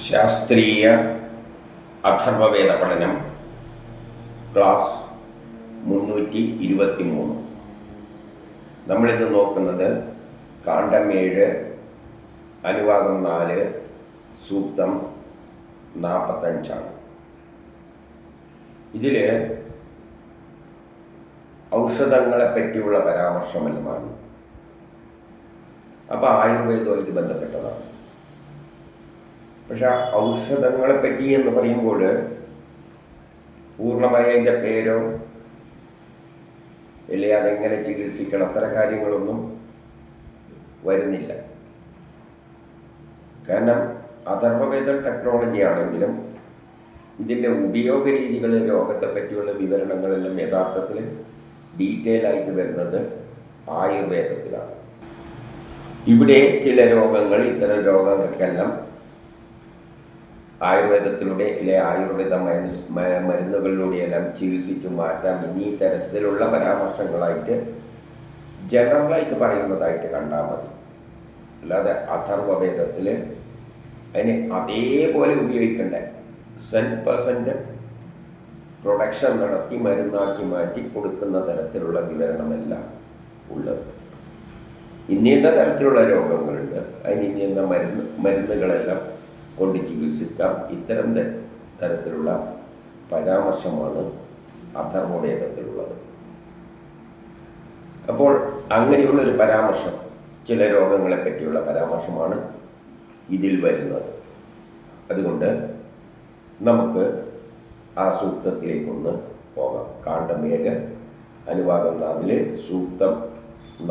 ശാസ്ത്രീയ അഥർവവേദ പഠനം ക്ലാസ് 323. നമ്മളിന്ന് നോക്കുന്നത് കാണ്ഡം 7 അനുവാദം 4 സൂക്തം 45. ഇതിൽ ഔഷധങ്ങളെ പറ്റിയുള്ള പരാമർശമെല്ലാമാണ്. അപ്പോൾ ആയുർവേദവുമായിട്ട് ബന്ധപ്പെട്ടതാണ്. പക്ഷെ ഔഷധങ്ങളെ പറ്റി എന്ന് പറയുമ്പോൾ പൂർണ്ണമായ അതിൻ്റെ പേരോ ഇല്ലേ അതെങ്ങനെ ചികിത്സിക്കണം അത്തരം കാര്യങ്ങളൊന്നും വരുന്നില്ല. കാരണം അഥർവവേദ ടെക്നോളജി ആണെങ്കിലും ഇതിൻ്റെ ഉപയോഗ രീതികൾ, രോഗത്തെ പറ്റിയുള്ള വിവരണങ്ങളെല്ലാം യഥാർത്ഥത്തിൽ ഡീറ്റെയിൽ ആയിട്ട് വരുന്നത് ആയുർവേദത്തിലാണ്. ഇവിടെ ചില രോഗങ്ങൾ, ഇത്തരം രോഗങ്ങൾക്കെല്ലാം ആയുർവേദത്തിലൂടെ അല്ലെ ആയുർവേദ മരുന്നുകളിലൂടെയെല്ലാം ചികിത്സിച്ചു മാറ്റാം എന്നീ തരത്തിലുള്ള പരാമർശങ്ങളായിട്ട് ജനറലായിട്ട് പറയുന്നതായിട്ട് കണ്ടാൽ മതി. അല്ലാതെ അഥർവവേദത്തിൽ അതിന് അതേപോലെ ഉപയോഗിക്കേണ്ട 100% പ്രൊഡക്ഷൻ നടത്തി മരുന്നാക്കി മാറ്റി കൊടുക്കുന്ന തരത്തിലുള്ള വിവരണമല്ല ഉള്ളത്. ഇന്നീന്ന തരത്തിലുള്ള രോഗങ്ങളുണ്ട്, അതിന് ഇന്നീന്ന മരുന്നുകളെല്ലാം കൊണ്ട് ചികിത്സിക്കാം. ഇത്തരം തരത്തിലുള്ള പരാമർശമാണ് അഥർവവേദത്തിലുള്ളത്. അപ്പോൾ അങ്ങനെയുള്ളൊരു പരാമർശം, ചില രോഗങ്ങളെ പറ്റിയുള്ള പരാമർശമാണ് ഇതിൽ വരുന്നത്. അതുകൊണ്ട് നമുക്ക് ആ സൂക്തത്തിലേക്കൊന്ന് പോകാം. കാണ്ഡം 7 അനുവാദം 4 സൂക്തം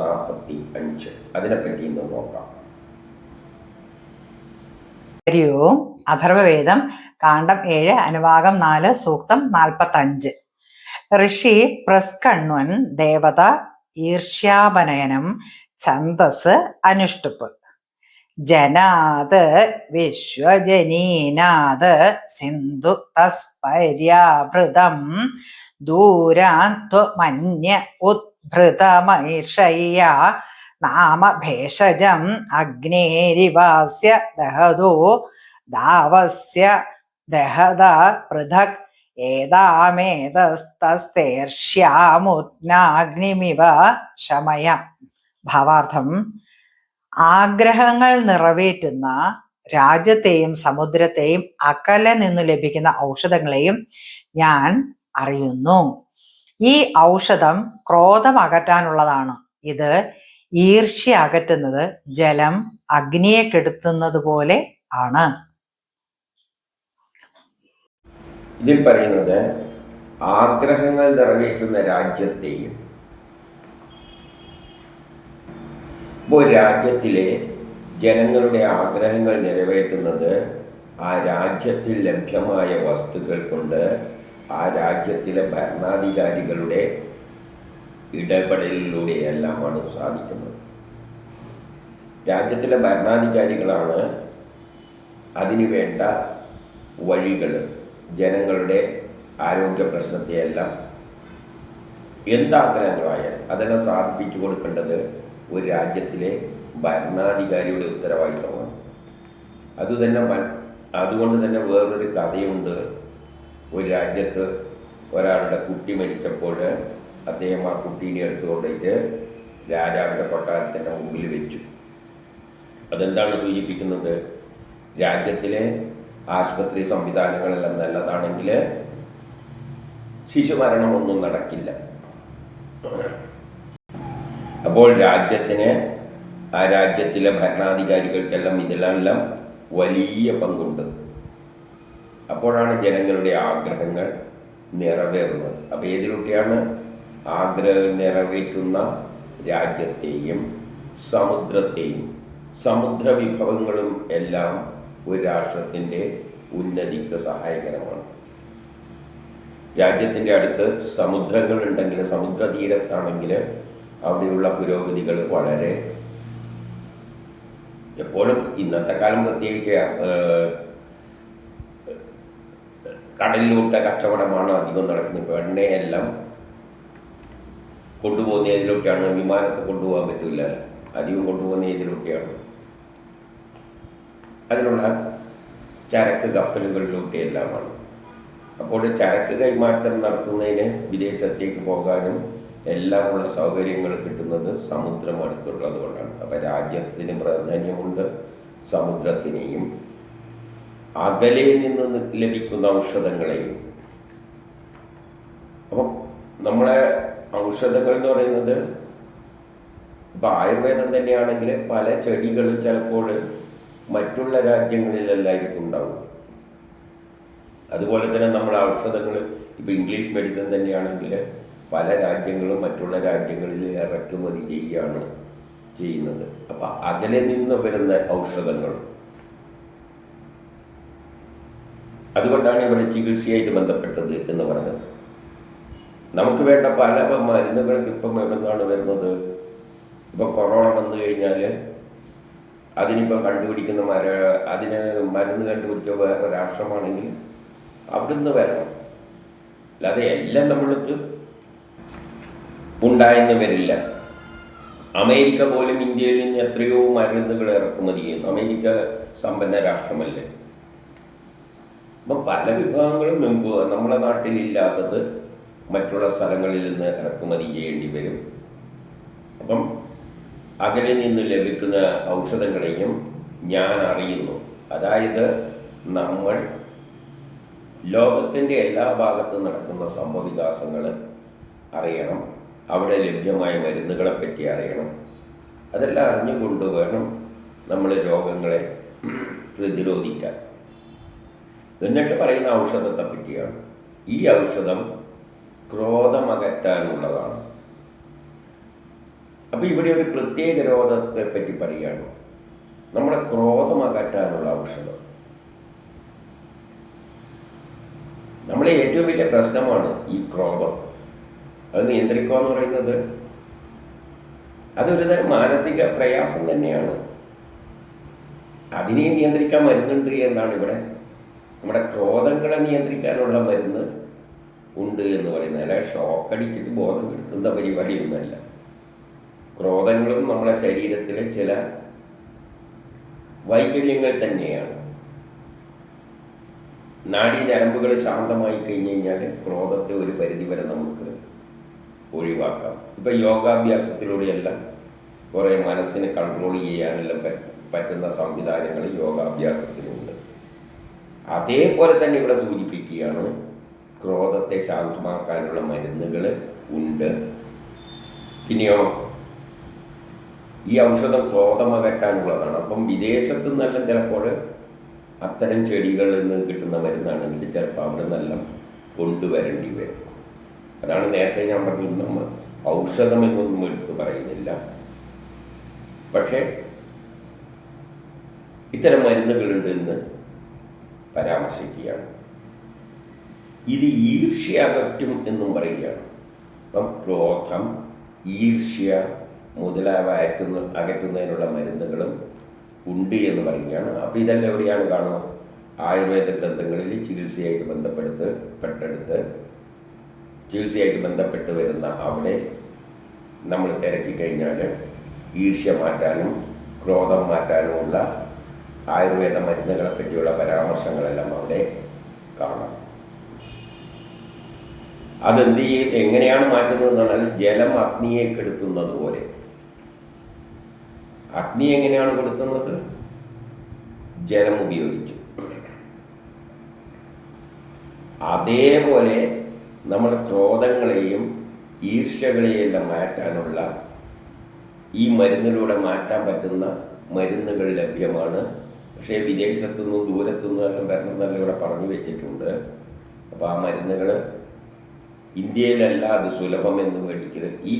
45. അതിനെപ്പറ്റി ഇന്ന് നോക്കാം. അഥർവവേദം കാണ്ഡം 7 അനുവാദം 4 സൂക്തം 45. ഋഷി പ്രസ്കണ്വൻ ദേവത ഈർഷ്യാപനയനം ഛന്ദസ് അനുഷ്ടുപ്പ് ജനാത് വിശ്വജനീനാത് സിന്ധു തസ്പര്യാഭൃതം ദൂരാന്ത്വമന്യ ഉദ്ഭൃതമൈഷയ്യ നാമ ഭേഷജം അഗ്നേരിവാസ്യ ദഹദോ ദാവസ്യ ദഹദ പൃഥക് ഏതാമേതസ്തേർഷ്യാമുഗ്നാഗ്നിമിവ ശമയ. ഭാവാർത്ഥം: ആഗ്രഹങ്ങൾ നിറവേറ്റുന്ന രാജ്യത്തെയും സമുദ്രത്തെയും അകലെ നിന്ന് ലഭിക്കുന്ന ഔഷധങ്ങളെയും ഞാൻ അറിയുന്നു. ഈ ഔഷധം ക്രോധം അകറ്റാനുള്ളതാണ്. ഇത് ഈർഷ്യ അകറ്റുന്നത് ജലം അഗ്നിയെ കെടുത്തുന്നത് പോലെ ആണ്. ഇതിൽ പറയുന്നത് ആഗ്രഹങ്ങൾ നിറവേറ്റുന്ന രാജ്യത്തെയും, ഇപ്പോൾ രാജ്യത്തിലെ ജനങ്ങളുടെ ആഗ്രഹങ്ങൾ നിറവേറ്റുന്നത് ആ രാജ്യത്തിൽ ലഭ്യമായ വസ്തുക്കൾ കൊണ്ട് ആ രാജ്യത്തിലെ ഭരണാധികാരികളുടെ ഇടപെടലിലൂടെയെല്ലാമാണ് സാധിക്കുന്നത്. രാജ്യത്തിലെ ഭരണാധികാരികളാണ് അതിന് വേണ്ട വഴികൾ, ജനങ്ങളുടെ ആരോഗ്യ പ്രശ്നത്തെയെല്ലാം എന്താഗ്രഹങ്ങളായാൽ അതെല്ലാം സാധിപ്പിച്ചു കൊടുക്കേണ്ടത് ഒരു രാജ്യത്തിലെ ഭരണാധികാരിയുടെ ഉത്തരവാദിത്തമാണ്. അതുകൊണ്ട് തന്നെ വേറൊരു കഥയുണ്ട്. ഒരു രാജ്യത്ത് ഒരാളുടെ കുട്ടി മരിച്ചപ്പോൾ അദ്ദേഹം ആ കുട്ടീനെ എടുത്തുകൊണ്ടിട്ട് രാജാവിൻ്റെ കൊട്ടാരത്തിൻ്റെ മുമ്പിൽ വെച്ചു. അതെന്താണ് സൂചിപ്പിക്കുന്നത്? രാജ്യത്തിലെ ആശുപത്രി സംവിധാനങ്ങളെല്ലാം നല്ലതാണെങ്കിൽ ശിശുമരണമൊന്നും നടക്കില്ല. അപ്പോൾ രാജ്യത്തിന്, ആ രാജ്യത്തിലെ ഭരണാധികാരികൾക്കെല്ലാം ഇതിലെല്ലാം വലിയ പങ്കുണ്ട്. അപ്പോഴാണ് ജനങ്ങളുടെ ആഗ്രഹങ്ങൾ നിറവേറുന്നത്. അപ്പോൾ ഏതിലൂടെയാണ്? ആഗ്രഹം നിറവേറ്റുന്ന രാജ്യത്തെയും സമുദ്രത്തെയും, സമുദ്ര വിഭവങ്ങളും എല്ലാം ഒരു രാഷ്ട്രത്തിൻ്റെ ഉന്നതിക്ക് സഹായകരമാണ്. രാജ്യത്തിൻ്റെ അടുത്ത് സമുദ്രങ്ങളുണ്ടെങ്കിൽ, സമുദ്രതീരത്താണെങ്കിൽ അവിടെയുള്ള പുരോഗതികൾ വളരെ, എപ്പോഴും ഇന്നത്തെ കാലം പ്രത്യേകിച്ച് കടലിലൂട്ട കച്ചവടമാണ് അധികം നടക്കുന്നത്. ഇപ്പോൾ എണ്ണയെല്ലാം കൊണ്ടുപോകുന്ന ഏതിലൊക്കെയാണ്? വിമാനത്ത് കൊണ്ടുപോകാൻ പറ്റില്ല, അധികം കൊണ്ടുപോകുന്ന ഏതിലൊക്കെയാണ്? അതിനുള്ള ചരക്ക് കപ്പലുകളിലൂടെ എല്ലാമാണ്. അപ്പോൾ ചരക്ക് കൈമാറ്റം നടത്തുന്നതിന് വിദേശത്തേക്ക് പോകാനും എല്ലാമുള്ള സൗകര്യങ്ങൾ കിട്ടുന്നത് സമുദ്രം അടുത്തുള്ളത് കൊണ്ടാണ്. അപ്പം രാജ്യത്തിന് പ്രാധാന്യമുണ്ട്, സമുദ്രത്തിനെയും അകലെ നിന്ന് ലഭിക്കുന്ന ഔഷധങ്ങളെയും. അപ്പം നമ്മളെ ഔഷധങ്ങൾ എന്ന് പറയുന്നത് ഇപ്പം ആയുർവേദം തന്നെയാണെങ്കിൽ പല ചെടികളും ചിലപ്പോൾ മറ്റുള്ള രാജ്യങ്ങളിലെല്ലായിരിക്കും ഉണ്ടാവും. അതുപോലെ തന്നെ നമ്മൾ ഔഷധങ്ങൾ ഇപ്പോൾ ഇംഗ്ലീഷ് മെഡിസിൻ തന്നെയാണെങ്കിൽ പല രാജ്യങ്ങളും മറ്റുള്ള രാജ്യങ്ങളിൽ ഇറക്കുമതി ചെയ്യുകയാണ് ചെയ്യുന്നത്. അപ്പം അകലെ നിന്ന് വരുന്ന ഔഷധങ്ങൾ, അതുകൊണ്ടാണ് ഇവിടെ ചികിത്സയായിട്ട് ബന്ധപ്പെട്ടത് എന്ന് പറഞ്ഞത്. നമുക്ക് വേണ്ട പല മരുന്നുകൾക്ക് ഇപ്പം എവിടുന്നാണ് വരുന്നത്? ഇപ്പം കൊറോണ വന്നു കഴിഞ്ഞാൽ അതിനിപ്പം കണ്ടുപിടിക്കുന്ന അതിന് മരുന്ന് കണ്ടുപിടിച്ച വേറെ രാഷ്ട്രമാണെങ്കിൽ അവിടുന്ന് വരണം. അല്ലാതെ എല്ലാം നമ്മൾക്ക് ഉണ്ടായെന്ന് വരില്ല. അമേരിക്ക പോലും ഇന്ത്യയിൽ നിന്ന് എത്രയോ മരുന്നുകൾ ഇറക്കുമതി ചെയ്യുന്നു. അമേരിക്ക സമ്പന്ന രാഷ്ട്രമല്ലേ. അപ്പം പല വിഭാഗങ്ങളും മുമ്പ് നമ്മുടെ നാട്ടിലില്ലാത്തത് മറ്റുള്ള സ്ഥലങ്ങളിൽ നിന്ന് ഇറക്കുമതി ചെയ്യേണ്ടി വരും. അപ്പം അകലെ നിന്ന് ലഭിക്കുന്ന ഔഷധങ്ങളെയും ഞാൻ അറിയുന്നു. അതായത് നമ്മൾ ലോകത്തിൻ്റെ എല്ലാ ഭാഗത്തും നടക്കുന്ന സംഭവവികാസങ്ങൾ അറിയണം, അവിടെ ലഭ്യമായ മരുന്നുകളെപ്പറ്റി അറിയണം. അതെല്ലാം അറിഞ്ഞുകൊണ്ട് വേണം നമ്മൾ രോഗങ്ങളെ പ്രതിരോധിക്കാൻ. എന്നിട്ട് പറയുന്ന ഔഷധത്തെ പറ്റിയാണ്. ഈ ഔഷധം ക്രോധമകറ്റാനുള്ളതാണ്. അപ്പോൾ ഇവിടെ ഒരു പ്രത്യേക രോഗത്തെ പറ്റി പറയുകയാണ്. നമ്മുടെ ക്രോധമകറ്റാനുള്ള ഔഷധം. നമ്മളെ ഏറ്റവും വലിയ പ്രശ്നമാണ് ഈ ക്രോധം. അത് നിയന്ത്രിക്കുക എന്ന് പറയുന്നത് അതൊരു തരം മാനസിക പ്രയാസം തന്നെയാണ്. അതിനെ നിയന്ത്രിക്കാൻ മരുന്നുണ്ട് എന്നാണ് ഇവിടെ. നമ്മുടെ ക്രോധങ്ങളെ നിയന്ത്രിക്കാനുള്ള മരുന്ന് ഉണ്ട് എന്ന് പറയുന്നത്. അല്ല ഷോക്കടിച്ചിട്ട് ബോധം കെടുത്തുന്ന പരിപാടിയൊന്നുമല്ല. ക്രോധങ്ങളും നമ്മുടെ ശരീരത്തിലെ ചില വൈകല്യങ്ങൾ തന്നെയാണ്. നാഡീ ഞരമ്പുകൾ ശാന്തമായി കഴിഞ്ഞ് കഴിഞ്ഞാൽ ക്രോധത്തെ ഒരു പരിധിവരെ നമുക്ക് ഒഴിവാക്കാം. ഇപ്പം യോഗാഭ്യാസത്തിലൂടെയെല്ലാം കുറേ മനസ്സിനെ കൺട്രോൾ ചെയ്യാനെല്ലാം പറ്റുന്ന സംവിധാനങ്ങൾ യോഗാഭ്യാസത്തിനുണ്ട്. അതേപോലെ തന്നെ ഇവിടെ സൂചിപ്പിക്കുകയാണ്, ക്രോധത്തെ ശാന്തമാക്കാനുള്ള മരുന്നുകൾ ഉണ്ട്. പിന്നെയോ ഈ ഔഷധം ക്രോധമകറ്റാനുള്ളതാണ്. അപ്പം വിദേശത്തു നിന്നെല്ലാം ചിലപ്പോൾ അത്തരം ചെടികളിൽ നിന്ന് കിട്ടുന്ന മരുന്നാണെങ്കിൽ ചിലപ്പോൾ അവിടെ നിന്നെല്ലാം കൊണ്ടുവരേണ്ടി വരും. അതാണ് നേരത്തെ ഞാൻ പറഞ്ഞു, ഇന്നും ഔഷധം എന്നൊന്നും എടുത്ത് പറയുന്നില്ല. പക്ഷേ ഇത്തരം മരുന്നുകളുണ്ട് എന്ന് പരാമർശിക്കുകയാണ്. ഇത് ഈർഷ്യ അകറ്റും എന്നും പറയുകയാണ്. അപ്പം ക്രോധം, ഈർഷ്യ മുതലായവ അകറ്റുന്നതിനുള്ള മരുന്നുകളും ഉണ്ട് എന്ന് പറയുകയാണ്. അപ്പോൾ ഇതെല്ലാം എവിടെയാണ് കാണുക? ആയുർവേദ ഗ്രന്ഥങ്ങളിൽ ചികിത്സയായിട്ട് ബന്ധപ്പെട്ട് വരുന്ന അവിടെ നമ്മൾ തിരക്കിക്കഴിഞ്ഞാൽ ഈർഷ്യ മാറ്റാനും ക്രോധം മാറ്റാനുമുള്ള ആയുർവേദ മരുന്നുകളെ പറ്റിയുള്ള പരാമർശങ്ങളെല്ലാം അവിടെ കാണാം. എങ്ങനെയാണ് മാറ്റുന്നതെന്ന് പറഞ്ഞാൽ ജലം അഗ്നിയെ കെടുത്തുന്നത് പോലെ. അഗ്നി എങ്ങനെയാണ് കെടുത്തുന്നത്? ജലം ഉപയോഗിച്ചു. അതേപോലെ നമ്മുടെ ക്രോധങ്ങളെയും ഈർഷ്യകളെയെല്ലാം മാറ്റാനുള്ള ഈ മരുന്നിലൂടെ മാറ്റാൻ പറ്റുന്ന മരുന്നുകൾ ലഭ്യമാണ്. പക്ഷേ വിദേശത്തുനിന്നും ദൂരത്തുനിന്നും എല്ലാം വരണമെന്നെല്ലാം ഇവിടെ പറഞ്ഞു വെച്ചിട്ടുണ്ട്. അപ്പോൾ ആ മരുന്നുകൾ ഇന്ത്യയിലല്ല അത് സുലഭം എന്ന് മേടിക്കരുത്. ഈ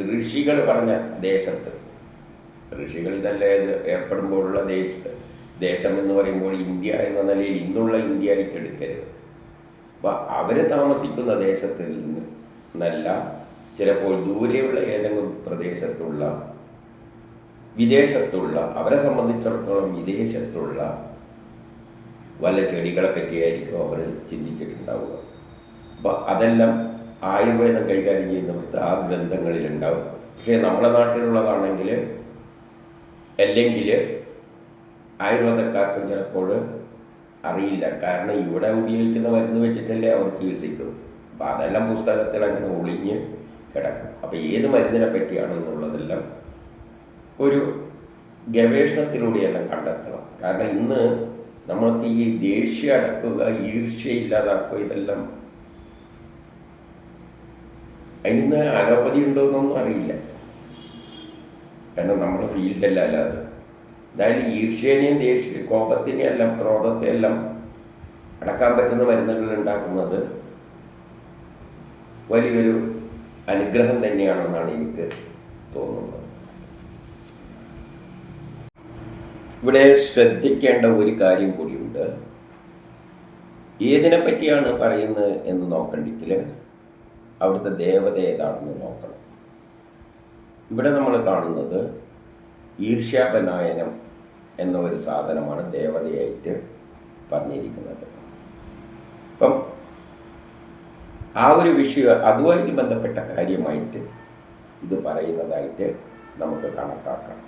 ഋഷികൾ പറഞ്ഞ ദേശത്ത്, ഋഷികൾ ഇതല്ലേ ഏർപ്പെടുമ്പോഴുള്ള ദേശം എന്ന് പറയുമ്പോൾ ഇന്ത്യ എന്ന നിലയിൽ ഇന്നുള്ള ഇന്ത്യ ആയിട്ട് എടുക്കരുത്. അപ്പോൾ അവർ താമസിക്കുന്ന ദേശത്തിൽ നിന്നല്ല, ചിലപ്പോൾ ദൂരെയുള്ള ഏതെങ്കിലും പ്രദേശത്തുള്ള വിദേശത്തുള്ള, അവരെ സംബന്ധിച്ചിടത്തോളം വിദേശത്തുള്ള വല്ല ചെടികളെ പറ്റിയായിരിക്കും അവർ ചിന്തിച്ചിട്ടുണ്ടാവുക. അപ്പോൾ അതെല്ലാം ആയുർവേദം കൈകാര്യം ചെയ്യുന്നവർക്ക് ആ ഗ്രന്ഥങ്ങളിലുണ്ടാവും. പക്ഷേ നമ്മുടെ നാട്ടിലുള്ളതാണെങ്കിൽ അല്ലെങ്കിൽ ആയുർവേദക്കാർക്കും ചിലപ്പോൾ അറിയില്ല. കാരണം ഇവിടെ ഉപയോഗിക്കുന്ന മരുന്ന് വെച്ചിട്ടല്ലേ അവർ ചികിത്സിക്കും. അപ്പം അതെല്ലാം പുസ്തകത്തിൽ അങ്ങനെ ഒളിഞ്ഞ് കിടക്കും. അപ്പോൾ ഏത് മരുന്നിനെ പറ്റിയാണെന്നുള്ളതെല്ലാം ഒരു ഗവേഷണത്തിലൂടെയെല്ലാം കണ്ടെത്തണം. കാരണം ഇന്ന് നമ്മൾക്ക് ഈ ദേഷ്യം അടക്കുക, ഈർഷ്യ ഇല്ലാതാക്കുക, ഇതെല്ലാം അതിന് അലോപ്പതി ഉണ്ടോയെന്നൊന്നും അറിയില്ല. കാരണം നമ്മുടെ ഫീൽഡല്ല അല്ലാതെ. എന്തായാലും ഈർഷ്യനെയും കോപത്തിനെയും എല്ലാം ക്രോധത്തെ എല്ലാം അടക്കാൻ പറ്റുന്ന മരുന്നുകൾ ഉണ്ടാക്കുന്നത് വലിയൊരു അനുഗ്രഹം തന്നെയാണെന്നാണ് എനിക്ക് തോന്നുന്നത്. ഇവിടെ ശ്രദ്ധിക്കേണ്ട ഒരു കാര്യം കൂടിയുണ്ട്. ഏതിനെ പറ്റിയാണ് പറയുന്നത് എന്ന് നോക്കണ്ടെങ്കിൽ അവിടുത്തെ ദേവത ഏതാണെന്ന് നോക്കണം. ഇവിടെ നമ്മൾ കാണുന്നത് ഈർഷ്യാപനായനം എന്ന ഒരു സാധനമാണ് ദേവതയായിട്ട് പറഞ്ഞിരിക്കുന്നത്. അപ്പം ആ ഒരു വിഷയം അതുമായിട്ട് ബന്ധപ്പെട്ട കാര്യമായിട്ട് ഇത് പറയുന്നതായിട്ട് നമുക്ക് കണക്കാക്കാം.